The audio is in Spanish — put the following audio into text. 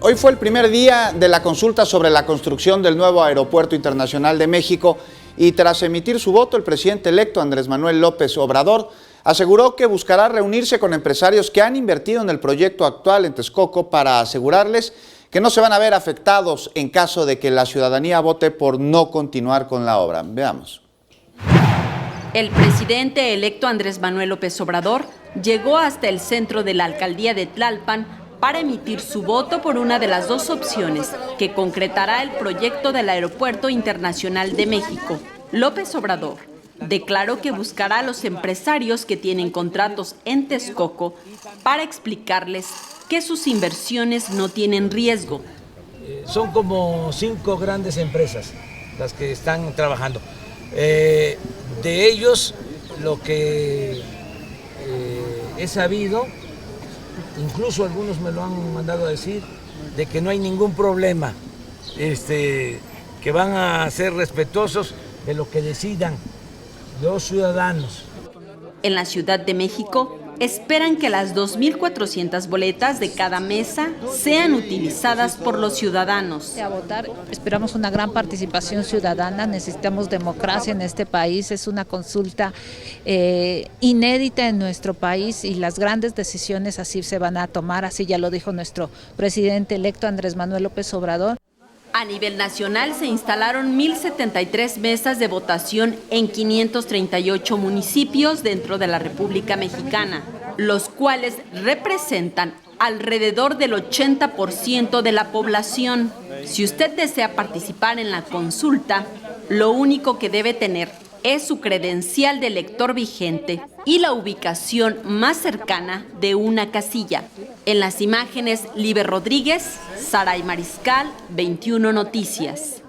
Hoy fue el primer día de la consulta sobre la construcción del nuevo Aeropuerto Internacional de México y tras emitir su voto, el presidente electo Andrés Manuel López Obrador aseguró que buscará reunirse con empresarios que han invertido en el proyecto actual en Texcoco para asegurarles que no se van a ver afectados en caso de que la ciudadanía vote por no continuar con la obra. Veamos. El presidente electo Andrés Manuel López Obrador llegó hasta el centro de la alcaldía de Tlalpan para emitir su voto por una de las dos opciones que concretará el proyecto del Aeropuerto Internacional de México. López Obrador declaró que buscará a los empresarios que tienen contratos en Texcoco para explicarles que sus inversiones no tienen riesgo. Son como 5 grandes empresas las que están trabajando. De ellos, lo que he sabido, incluso algunos me lo han mandado a decir, de que no hay ningún problema, que van a ser respetuosos de lo que decidan los ciudadanos. En la Ciudad de México, esperan que las 2.400 boletas de cada mesa sean utilizadas por los ciudadanos. A votar, esperamos una gran participación ciudadana, necesitamos democracia en este país, es una consulta inédita en nuestro país y las grandes decisiones así se van a tomar, así ya lo dijo nuestro presidente electo Andrés Manuel López Obrador. A nivel nacional se instalaron 1.073 mesas de votación en 538 municipios dentro de la República Mexicana, los cuales representan alrededor del 80% de la población. Si usted desea participar en la consulta, lo único que debe tener es su credencial de elector vigente y la ubicación más cercana de una casilla. En las imágenes, Liber Rodríguez, Saray Mariscal, 21 Noticias.